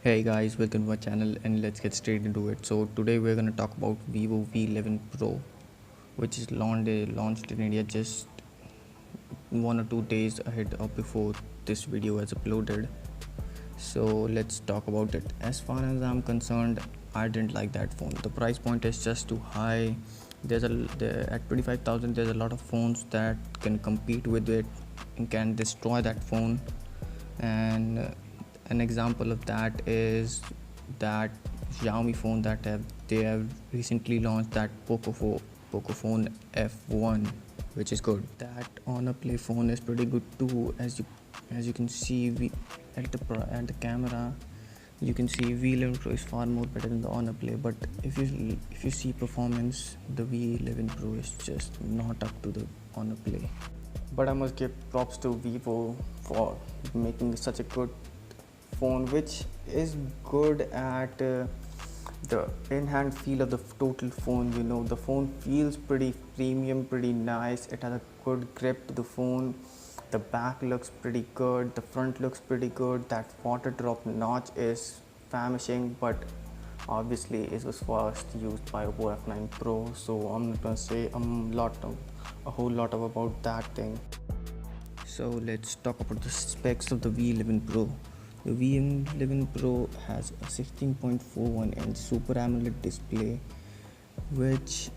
Hey guys, welcome to my channel and let's get straight into it. So today we're gonna talk about Vivo V11 Pro, which is launched in India just 1 or 2 days ahead of before this video is uploaded. So let's talk about it. As far as I'm concerned, I didn't like that phone. The price point is just too high. At 25,000 there's a lot of phones that can compete with it and can destroy that phone. And an example of that is that Xiaomi phone they have recently launched, that Pocophone F1, which is good. That Honor Play phone is pretty good too. As you can see, at the camera, you can see V11 Pro is far more better than the Honor Play. But if you see performance, the V11 Pro is just not up to the Honor Play. But I must give props to Vivo for making such a good phone, which is good at the in-hand feel of the total phone. The phone feels pretty premium, pretty nice. It has a good grip to the phone. The back looks pretty good, the front looks pretty good. That water drop notch is famishing, but obviously it was first used by Oppo F9 Pro, so I'm not gonna say a whole lot about that thing. So let's talk about the specs of the V11 Pro. The V11 Pro has a 16.41-inch Super AMOLED display, which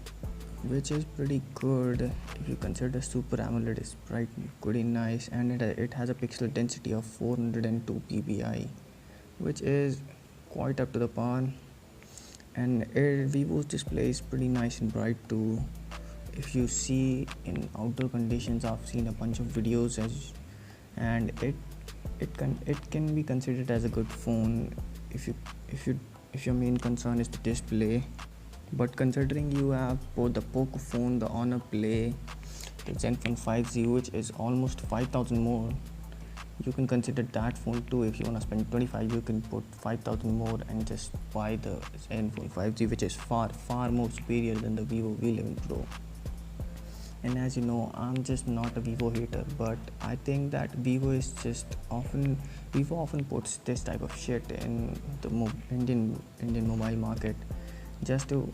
is pretty good if you consider Super AMOLED is pretty nice, and it has a pixel density of 402 ppi, which is quite up to the par. And Vivo's display is pretty nice and bright too. If you see in outdoor conditions, I've seen a bunch of videos and it can be considered as a good phone if your main concern is the display. But considering you have both the Poco phone, the Honor Play, the Zenfone 5Z, which is almost 5,000 more, you can consider that phone too. If you want to spend 25, you can put 5,000 more and just buy the Zenfone 5Z, which is far more superior than the Vivo V11 Pro. And as you know, I'm just not a Vivo hater, but I think that Vivo often puts this type of shit in the Indian mobile market just to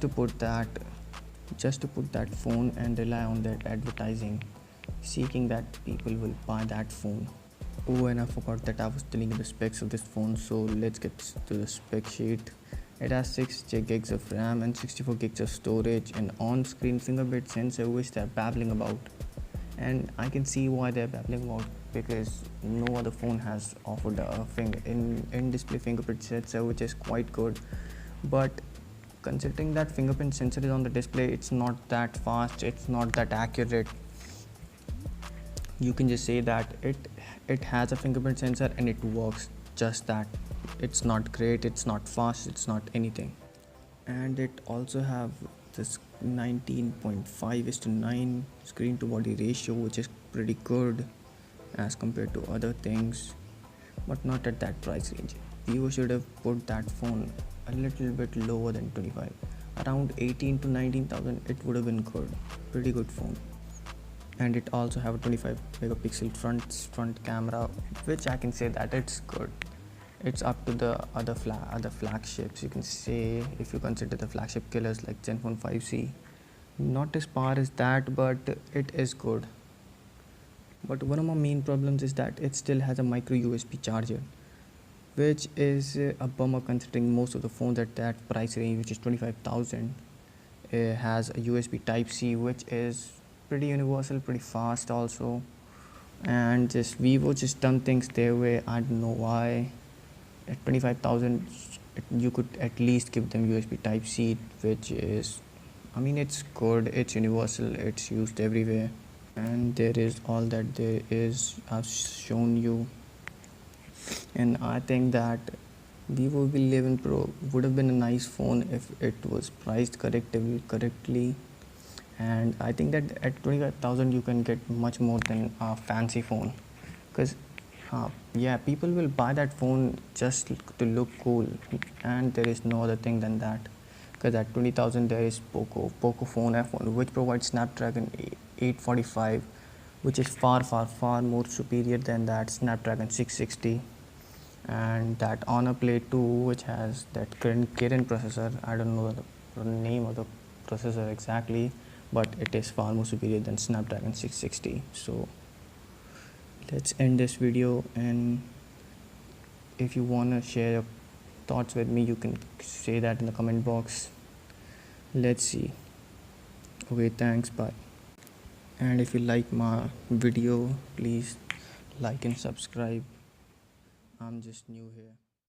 put that phone and rely on that advertising, seeking that people will buy that phone. Oh, and I forgot that I was telling you the specs of this phone, so let's get to the spec sheet. It has 6 gigs of RAM and 64 gigs of storage, and on-screen fingerprint sensor, which they're babbling about. And I can see why they're babbling about, because no other phone has offered a in-display fingerprint sensor, which is quite good. But considering that fingerprint sensor is on the display, it's not that fast, it's not that accurate. You can just say that it has a fingerprint sensor and it works just that. It's not great, it's not fast, it's not anything. And it also have this 19.5:9 screen to body ratio, which is pretty good as compared to other things, but not at that price range. Vivo should have put that phone a little bit lower than 25, around 18 to 19,000. It would have been good, pretty good phone. And it also have a 25 megapixel front camera, which I can say that it's good. It's up to the other flagships, you can say, if you consider the flagship killers like Zenfone 5C. Not as far as that, but it is good. But one of my main problems is that it still has a micro USB charger, which is a bummer considering most of the phones at that price range, which is 25,000, has a USB Type-C, which is pretty universal, pretty fast also. And just Vivo just done things their way. I don't know why. At 25,000, you could at least give them USB Type-C, which is, I mean, it's good, it's universal, it's used everywhere, and there is all that there is. I've shown you. And I think that Vivo V11 Pro would have been a nice phone if it was priced correctly. And I think that at 25,000 you can get much more than a fancy phone, because yeah, people will buy that phone just to look cool, and there is no other thing than that. Because at 20,000 there is Pocophone F1, which provides Snapdragon 845, which is far more superior than that Snapdragon 660. and that Honor Play 2, which has that Kirin processor. I don't know the name of the processor exactly, but it is far more superior than Snapdragon 660. So let's end this video, and if you want to share your thoughts with me, you can say that in the comment box. Let's see. Okay, thanks, bye. And if you like my video, please like and subscribe. I'm just new here.